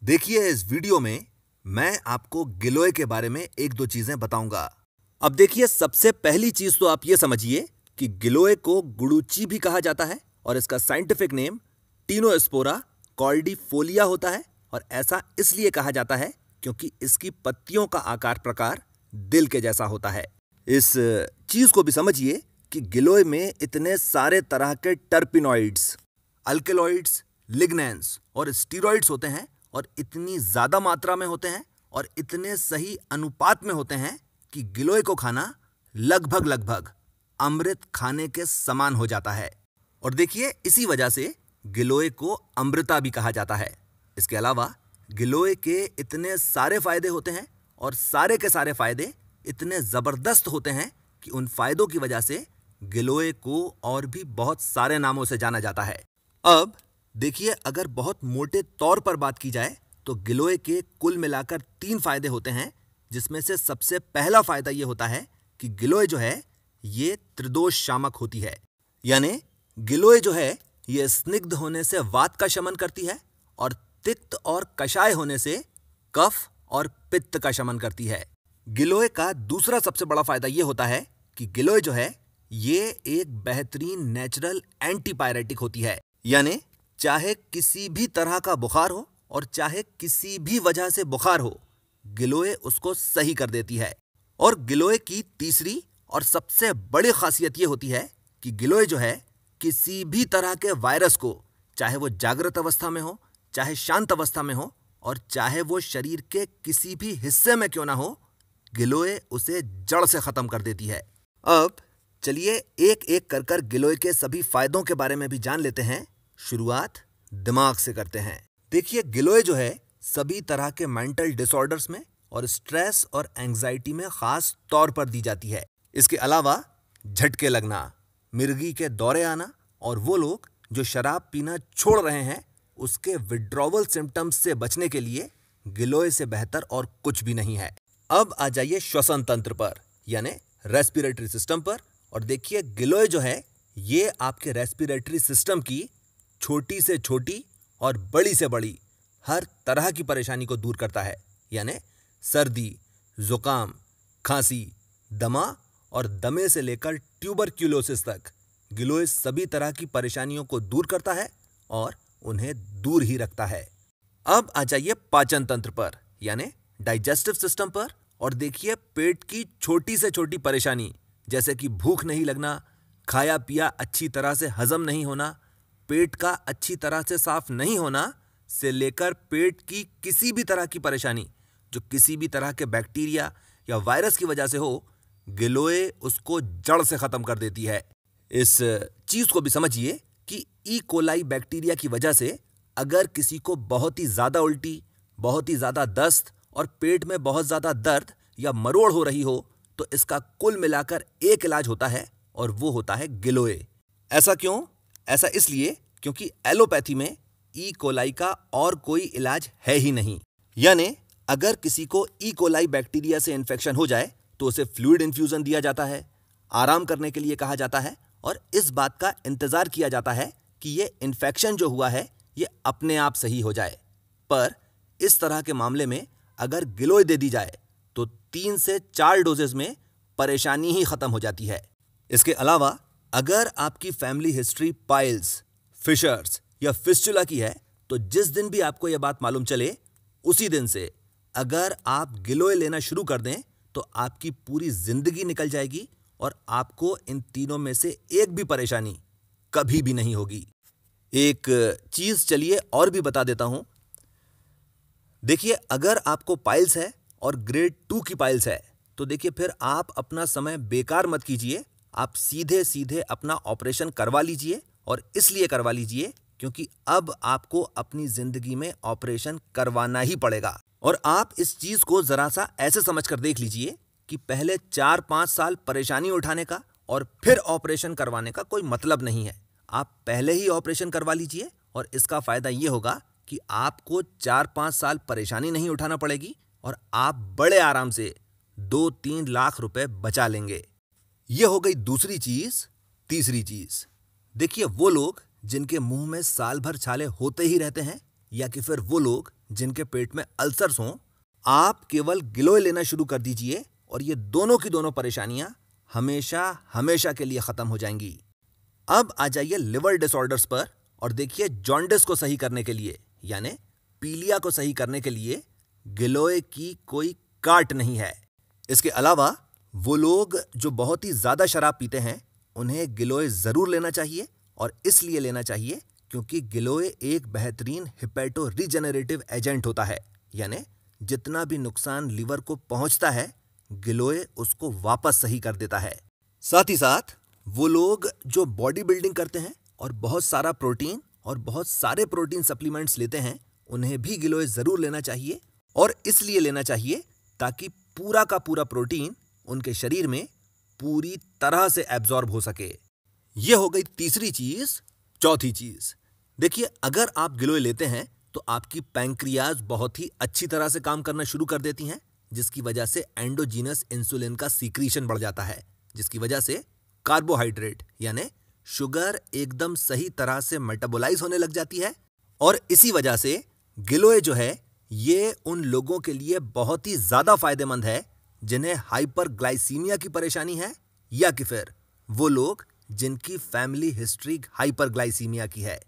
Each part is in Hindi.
देखिए इस वीडियो में मैं आपको गिलोय के बारे में एक दो चीजें बताऊंगा। अब देखिए सबसे पहली चीज तो आप ये समझिए कि गिलोय को गुडुचि भी कहा जाता है और इसका साइंटिफिक नेम टीनोस्पोरा कॉर्डिफोलिया होता है और ऐसा इसलिए कहा जाता है क्योंकि इसकी पत्तियों का आकार प्रकार दिल के जैसा होता है। इस चीज को भी समझिए कि गिलोय में इतने सारे तरह के टर्पिनॉइड्स, अल्केलॉइड्स, लिग्नैंस और स्टीरॉइड्स होते हैं और इतनी ज्यादा मात्रा में होते हैं और इतने सही अनुपात में होते हैं कि गिलोय को खाना लगभग अमृत खाने के समान हो जाता है। और देखिए इसी वजह से गिलोय को अमृता भी कहा जाता है। इसके अलावा गिलोय के इतने सारे फायदे होते हैं और सारे के सारे फायदे इतने जबरदस्त होते हैं कि उन फायदों की वजह से गिलोय को और भी बहुत सारे नामों से जाना जाता है। अब देखिए अगर बहुत मोटे तौर पर बात की जाए तो गिलोय के कुल मिलाकर 3 फायदे होते हैं, जिसमें से सबसे पहला फायदा यह होता है कि गिलोय जो है ये त्रिदोष शामक होती है। यानी गिलोय जो है ये स्निग्ध होने से वात का शमन करती है और तिक्त और कषाय होने से कफ और पित्त का शमन करती है। गिलोय का दूसरा सबसे बड़ा फायदा यह होता है कि गिलोय जो है ये एक बेहतरीन नेचुरल एंटीपायरेटिक होती है। यानी चाहे किसी भी तरह का बुखार हो और चाहे किसी भी वजह से बुखार हो, गिलोय उसको सही कर देती है। और गिलोय की तीसरी और सबसे बड़ी खासियत यह होती है कि गिलोय जो है किसी भी तरह के वायरस को, चाहे वो जागृत अवस्था में हो, चाहे शांत अवस्था में हो और चाहे वो शरीर के किसी भी हिस्से में क्यों ना हो, गिलोय उसे जड़ से खत्म कर देती है। अब चलिए एक एक कर गिलोय के सभी फायदों के बारे में भी जान लेते हैं। शुरुआत दिमाग से करते हैं। देखिए गिलोय जो है सभी तरह के मेंटल डिसऑर्डर्स में और स्ट्रेस और एंजाइटी में खास तौर पर दी जाती है। इसके अलावा झटके लगना, मिर्गी के दौरे आना और वो लोग जो शराब पीना छोड़ रहे हैं उसके विड्रॉवल सिम्टम्स से बचने के लिए गिलोय से बेहतर और कुछ भी नहीं है। अब आ जाइए श्वसन तंत्र पर यानी रेस्पिरेटरी सिस्टम पर और देखिए गिलोय जो है ये आपके रेस्पिरेटरी सिस्टम की छोटी से छोटी और बड़ी से बड़ी हर तरह की परेशानी को दूर करता है। यानी सर्दी, जुकाम, खांसी, दमा और दमे से लेकर ट्यूबरक्यूलोसिस तक गिलोय सभी तरह की परेशानियों को दूर करता है और उन्हें दूर ही रखता है। अब आ जाइए पाचन तंत्र पर यानी डाइजेस्टिव सिस्टम पर और देखिए पेट की छोटी से छोटी परेशानी जैसे कि भूख नहीं लगना, खाया पिया अच्छी तरह से हजम नहीं होना, पेट का अच्छी तरह से साफ नहीं होना से लेकर पेट की किसी भी तरह की परेशानी जो किसी भी तरह के बैक्टीरिया या वायरस की वजह से हो, गिलोय उसको जड़ से खत्म कर देती है। इस चीज को भी समझिए कि ई कोलाई बैक्टीरिया की वजह से अगर किसी को बहुत ही ज्यादा उल्टी, बहुत ही ज्यादा दस्त और पेट में बहुत ज्यादा दर्द या मरोड़ हो रही हो तो इसका कुल मिलाकर एक इलाज होता है और वो होता है गिलोय। ऐसा क्यों? ऐसा इसलिए क्योंकि एलोपैथी में ई कोलाई का और कोई इलाज है ही नहीं। यानी अगर किसी को ई कोलाई बैक्टीरिया से इन्फेक्शन हो जाए तो उसे फ्लूइड इन्फ्यूजन दिया जाता है, आराम करने के लिए कहा जाता है और इस बात का इंतजार किया जाता है कि ये इन्फेक्शन जो हुआ है ये अपने आप सही हो जाए। पर इस तरह के मामले में अगर गिलोय दे दी जाए तो 3 से 4 डोजेज में परेशानी ही खत्म हो जाती है। इसके अलावा अगर आपकी फैमिली हिस्ट्री पाइल्स, फिशर्स या फिस्टुला की है तो जिस दिन भी आपको यह बात मालूम चले उसी दिन से अगर आप गिलोय लेना शुरू कर दें तो आपकी पूरी जिंदगी निकल जाएगी और आपको इन तीनों में से एक भी परेशानी कभी भी नहीं होगी। एक चीज चलिए और भी बता देता हूं। देखिए अगर आपको पाइल्स है और ग्रेड 2 की पाइल्स है तो देखिए फिर आप अपना समय बेकार मत कीजिए, आप सीधे सीधे अपना ऑपरेशन करवा लीजिए और इसलिए करवा लीजिए क्योंकि अब आपको अपनी जिंदगी में ऑपरेशन करवाना ही पड़ेगा। और आप इस चीज को जरा सा ऐसे समझकर देख लीजिए कि पहले 4-5 साल परेशानी उठाने का और फिर ऑपरेशन करवाने का कोई मतलब नहीं है। आप पहले ही ऑपरेशन करवा लीजिए और इसका फायदा यह होगा कि आपको 4-5 साल परेशानी नहीं उठाना पड़ेगी और आप बड़े आराम से 2-3 लाख रुपए बचा लेंगे। यह हो गई दूसरी चीज। तीसरी चीज देखिए वो लोग जिनके मुंह में साल भर छाले होते ही रहते हैं या कि फिर वो लोग जिनके पेट में अल्सर्स हों, आप केवल गिलोय लेना शुरू कर दीजिए और ये दोनों की दोनों परेशानियां हमेशा हमेशा के लिए खत्म हो जाएंगी। अब आ जाइए लिवर डिसऑर्डर्स पर और देखिए जॉन्डिस को सही करने के लिए यानी पीलिया को सही करने के लिए गिलोय की कोई काट नहीं है। इसके अलावा वो लोग जो बहुत ही ज्यादा शराब पीते हैं उन्हें गिलोय जरूर लेना चाहिए और इसलिए लेना चाहिए क्योंकि गिलोय एक बेहतरीन हिपैटो रीजेनरेटिव एजेंट होता है, यानी जितना भी नुकसान लीवर को पहुंचता है गिलोय उसको वापस सही कर देता है। साथ ही साथ वो लोग जो बॉडी बिल्डिंग करते हैं और बहुत सारा प्रोटीन और बहुत सारे प्रोटीन सप्लीमेंट्स लेते हैं उन्हें भी गिलोय जरूर लेना चाहिए और इसलिए लेना चाहिए ताकि पूरा का पूरा प्रोटीन उनके शरीर में पूरी तरह से एब्जॉर्ब हो सके। यह हो गई तीसरी चीज। चौथी चीज देखिए, अगर आप गिलोय लेते हैं तो आपकी पैंक्रियाज बहुत ही अच्छी तरह से काम करना शुरू कर देती हैं, जिसकी वजह से एंडोजीनस इंसुलिन का सीक्रीशन बढ़ जाता है, जिसकी वजह से कार्बोहाइड्रेट यानी शुगर एकदम सही तरह से मेटाबोलाइज होने लग जाती है और इसी वजह से गिलोय जो है ये उन लोगों के लिए बहुत ही ज्यादा फायदेमंद है जिन्हें हाइपरग्लाइसीमिया की परेशानी है या कि फिर वो लोग जिनकी फैमिली हिस्ट्री हाइपरग्लाइसीमिया की है।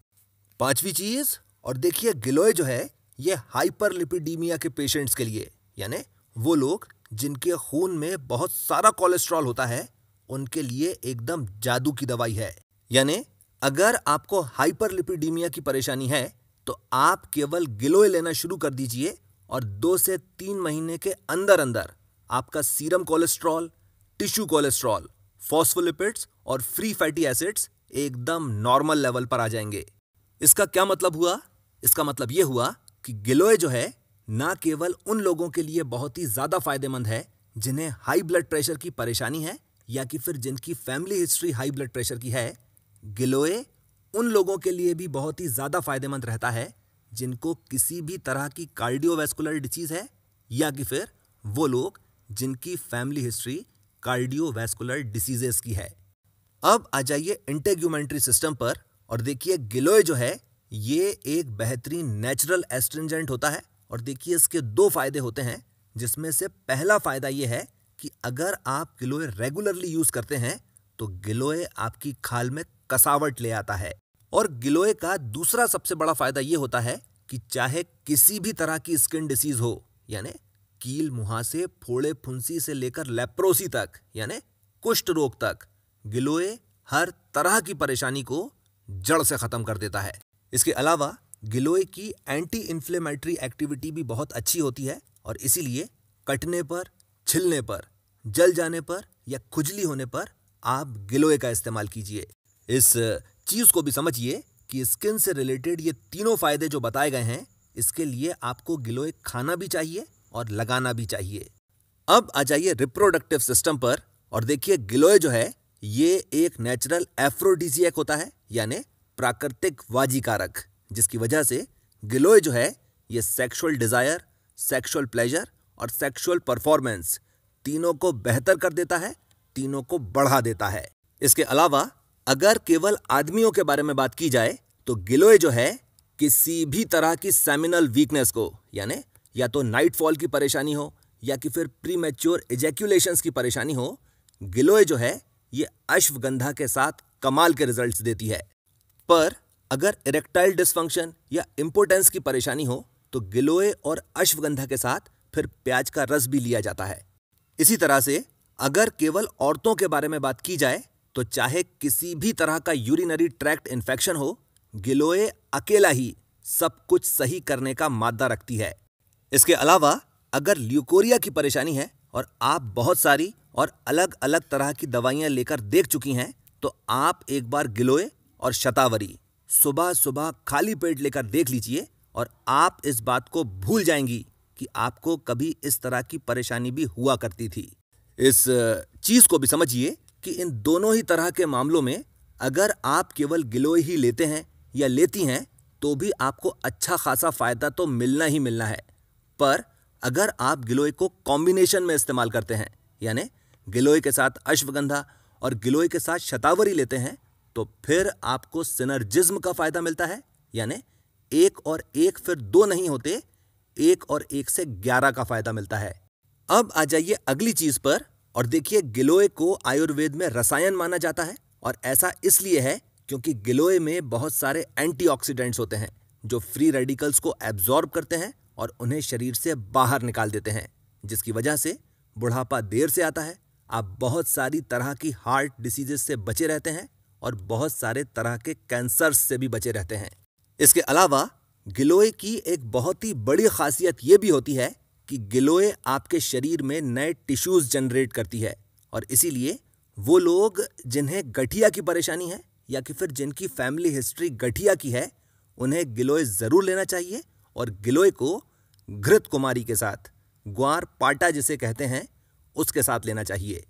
पांचवी चीज, और देखिए गिलोय जो है ये हाइपरलिपिडीमिया के पेशेंट्स के लिए यानी वो लोग जिनके खून में बहुत सारा कोलेस्ट्रॉल होता है उनके लिए एकदम जादू की दवाई है। यानी अगर आपको हाइपरलिपिडीमिया की परेशानी है तो आप केवल गिलोय लेना शुरू कर दीजिए और 2 से 3 महीने के अंदर अंदर आपका serum cholesterol, tissue cholesterol, phospholipids और फ्री फैटी एसिड्स एकदम नॉर्मल लेवल पर आ जाएंगे। इसका क्या मतलब हुआ? इसका मतलब यह हुआ कि गिलोय जो है ना केवल उन लोगों के लिए बहुत ही ज्यादा फायदेमंद है जिन्हें हाई ब्लड प्रेशर की परेशानी है या कि फिर जिनकी family history high blood pressure की है, गिलोय उन लोगों के लिए भी बहुत ही ज्यादा फायदेमंद रहता है जिनको किसी भी तरह की कार्डियोवैस्कुलर डिसीज है या कि फिर वो लोग जिनकी फैमिली हिस्ट्री कार्डियोवैस्कुलर डिसीजेस की है। अब आ जाइए इंटेग्यूमेंट्री सिस्टम पर और देखिए गिलोय जो है ये एक बेहतरीन नेचुरल एस्ट्रिंजेंट होता है और देखिए इसके 2 फायदे होते हैं, जिसमें से पहला फायदा ये है कि अगर आप गिलोय रेगुलरली यूज करते हैं तो गिलोय आपकी खाल में कसावट ले आता है। और गिलोय का दूसरा सबसे बड़ा फायदा ये होता है कि चाहे किसी भी तरह की स्किन डिसीज हो यानी कील मुहासे, फोड़े फुंसी से लेकर लेप्रोसी तक यानी कुष्ठ रोग तक, गिलोय हर तरह की परेशानी को जड़ से खत्म कर देता है। इसके अलावा गिलोय की एंटी इन्फ्लेमेटरी एक्टिविटी भी बहुत अच्छी होती है और इसीलिए कटने पर, छिलने पर, जल जाने पर या खुजली होने पर आप गिलोय का इस्तेमाल कीजिए। इस चीज को भी समझिए कि स्किन से रिलेटेड ये तीनों फायदे जो बताए गए हैं इसके लिए आपको गिलोय खाना भी चाहिए और लगाना भी चाहिए। अब आ जाइए रिप्रोडक्टिव सिस्टम पर और देखिए गिलोय जो है ये एक नेचुरल एफ्रोडीजियक होता है यानी प्राकृतिक वाजीकारक, जिसकी वजह से गिलोय जो है ये सेक्सुअल डिजायर, सेक्सुअल प्लेजर और सेक्सुअल परफॉर्मेंस तीनों को बेहतर कर देता है, तीनों को बढ़ा देता है। इसके अलावा अगर केवल आदमियों के बारे में बात की जाए तो गिलोय जो है किसी भी तरह की सेमिनल वीकनेस को यानी या तो नाइटफॉल की परेशानी हो या कि फिर प्रीमैच्योर इजैक्यूलेशंस की परेशानी हो, गिलोय जो है ये अश्वगंधा के साथ कमाल के रिजल्ट्स देती है। पर अगर इरेक्टाइल डिसफंक्शन या इंपोर्टेंस की परेशानी हो तो गिलोय और अश्वगंधा के साथ फिर प्याज का रस भी लिया जाता है। इसी तरह से अगर केवल औरतों के बारे में बात की जाए तो चाहे किसी भी तरह का यूरिनरी ट्रैक्ट इन्फेक्शन हो, गिलोय अकेला ही सब कुछ सही करने का मादा रखती है। इसके अलावा अगर ल्यूकोरिया की परेशानी है और आप बहुत सारी और अलग अलग तरह की दवाइयां लेकर देख चुकी हैं तो आप एक बार गिलोय और शतावरी सुबह सुबह खाली पेट लेकर देख लीजिए और आप इस बात को भूल जाएंगी कि आपको कभी इस तरह की परेशानी भी हुआ करती थी। इस चीज को भी समझिए कि इन दोनों ही तरह के मामलों में अगर आप केवल गिलोय ही लेते हैं या लेती हैं तो भी आपको अच्छा खासा फायदा तो मिलना ही मिलना है। पर अगर आप गिलोय को कॉम्बिनेशन में इस्तेमाल करते हैं यानी गिलोय के साथ अश्वगंधा और गिलोय के साथ शतावरी लेते हैं तो फिर आपको सिनर्जिज्म का फायदा मिलता है यानी 1 और 1 फिर 2 नहीं होते, 1 और 1 से 11 का फायदा मिलता है। अब आ जाइए अगली चीज पर और देखिए, गिलोय को आयुर्वेद में रसायन माना जाता है और ऐसा इसलिए है क्योंकि गिलोय में बहुत सारे एंटीऑक्सीडेंट्स होते हैं जो फ्री रेडिकल्स को एब्जॉर्ब करते हैं और उन्हें शरीर से बाहर निकाल देते हैं, जिसकी वजह से बुढ़ापा देर से आता है। आप बहुत सारी तरह की हार्ट डिसीजेस से बचे रहते हैं और बहुत सारे तरह के कैंसर्स से भी बचे रहते हैं। इसके अलावा गिलोय की एक बहुत ही बड़ी खासियत ये भी होती है कि गिलोय आपके शरीर में नए टिश्यूज जनरेट करती है और इसीलिए वो लोग जिन्हें गठिया की परेशानी है या कि फिर जिनकी फैमिली हिस्ट्री गठिया की है, उन्हें गिलोय जरूर लेना चाहिए और गिलोय को घृत कुमारी के साथ, ग्वार पाटा जिसे कहते हैं, उसके साथ लेना चाहिए।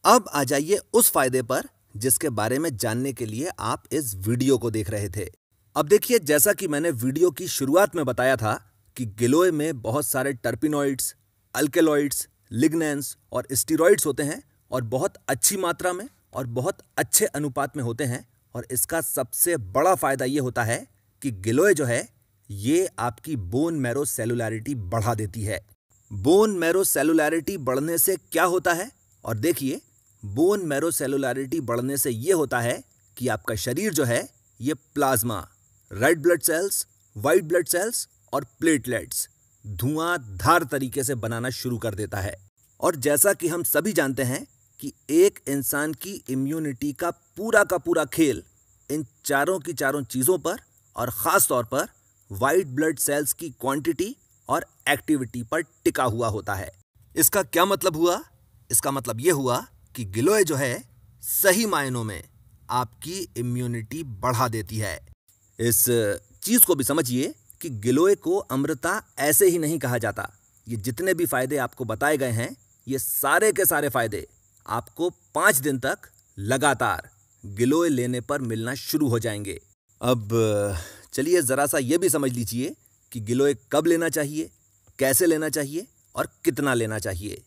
अब आ जाइए उस फायदे पर जिसके बारे में जानने के लिए आप इस वीडियो को देख रहे थे। अब देखिए, जैसा कि मैंने वीडियो की शुरुआत में बताया था कि गिलोय में बहुत सारे टर्पिनॉइड्स, अल्केलॉइड्स, लिग्नेंस और स्टीरॉइड्स होते हैं और बहुत अच्छी मात्रा में और बहुत अच्छे अनुपात में होते हैं। और इसका सबसे बड़ा फायदा ये होता है कि गिलोय जो है ये आपकी बोन मैरो सेलुलैरिटी बढ़ा देती है। बोन मैरो सेलुलैरिटी बढ़ने से क्या होता है? और देखिए, बोन मैरो सेलुलैरिटी बढ़ने से ये होता है कि आपका शरीर जो है ये plasma, red blood cells, white blood cells और प्लेटलेट्स धुआंधार तरीके से बनाना शुरू कर देता है। और जैसा कि हम सभी जानते हैं कि एक इंसान की इम्यूनिटी का पूरा खेल इन चारों की चारों चीज़ों पर और ख़ास तौर पर वाइट ब्लड सेल्स की क्वांटिटी और एक्टिविटी पर टिका हुआ होता है। इसका क्या मतलब हुआ? इसका मतलब यह हुआ कि गिलोय जो है सही मायनों में आपकी इम्यूनिटी बढ़ा देती है। इस चीज़ को भी समझिए कि गिलोय को अमृता ऐसे ही नहीं कहा जाता। ये जितने भी फायदे आपको बताए गए हैं, ये सारे के सारे फायदे आपको 5 दिन तक लगातार गिलोय लेने पर मिलना शुरू हो जाएंगे। अब चलिए ज़रा सा ये भी समझ लीजिए कि गिलोय कब लेना चाहिए, कैसे लेना चाहिए और कितना लेना चाहिए।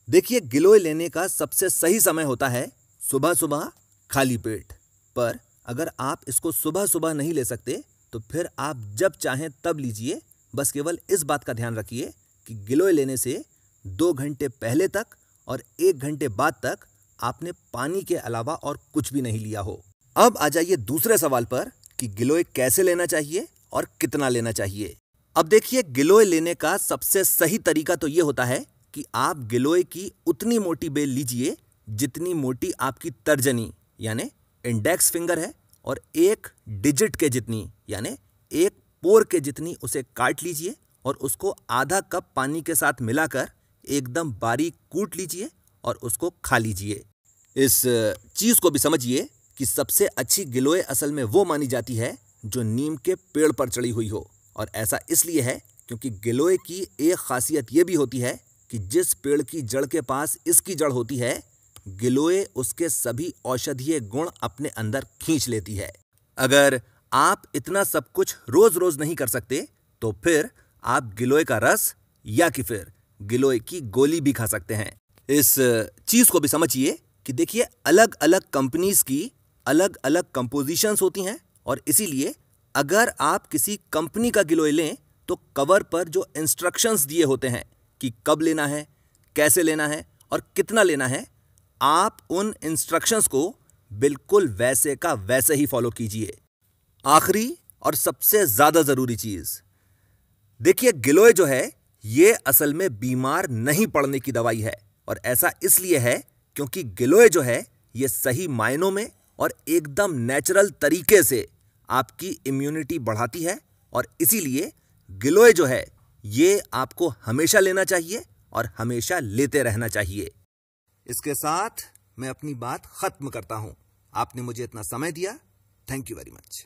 देखिए, गिलोय लेने का सबसे सही समय होता है सुबह सुबह खाली पेट। पर अगर आप इसको सुबह सुबह नहीं ले सकते तो फिर आप जब चाहें तब लीजिए। बस केवल इस बात का ध्यान रखिए कि गिलोय लेने से 2 घंटे पहले तक और 1 घंटे बाद तक आपने पानी के अलावा और कुछ भी नहीं लिया हो। अब आ जाइए दूसरे सवाल पर कि गिलोय कैसे लेना चाहिए और कितना लेना चाहिए। अब देखिए, गिलोय लेने का सबसे सही तरीका तो ये होता है कि आप गिलोय की उतनी मोटी बेल लीजिए जितनी मोटी आपकी तर्जनी यानी इंडेक्स फिंगर है और 1 डिजिट के जितनी यानी 1 पोर के जितनी उसे काट लीजिए और उसको आधा कप पानी के साथ मिलाकर एकदम बारीक कूट लीजिए और उसको खा लीजिए। इस चीज़ को भी समझिए कि सबसे अच्छी गिलोय असल में वो मानी जाती है जो नीम के पेड़ पर चढ़ी हुई हो। और ऐसा इसलिए है क्योंकि गिलोय की एक खासियत ये भी होती है कि जिस पेड़ की जड़ के पास इसकी जड़ होती है, गिलोय उसके सभी औषधीय गुण अपने अंदर खींच लेती है। अगर आप इतना सब कुछ रोज रोज नहीं कर सकते तो फिर आप गिलोय का रस या कि फिर गिलोय की गोली भी खा सकते हैं। इस चीज को भी समझिए कि देखिए, अलग अलग कंपनीज की अलग अलग कंपोजिशंस होती हैं और इसीलिए अगर आप किसी कंपनी का गिलोय लें तो कवर पर जो इंस्ट्रक्शंस दिए होते हैं कि कब लेना है, कैसे लेना है और कितना लेना है, आप उन इंस्ट्रक्शंस को बिल्कुल वैसे का वैसे ही फॉलो कीजिए। आखिरी और सबसे ज्यादा जरूरी चीज, देखिए, गिलोय जो है ये असल में बीमार नहीं पड़ने की दवाई है और ऐसा इसलिए है क्योंकि गिलोय जो है ये सही मायनों में और एकदम नेचुरल तरीके से आपकी इम्यूनिटी बढ़ाती है और इसीलिए गिलोय जो है ये आपको हमेशा लेना चाहिए और हमेशा लेते रहना चाहिए। इसके साथ मैं अपनी बात खत्म करता हूं। आपने मुझे इतना समय दिया, थैंक यू वेरी मच।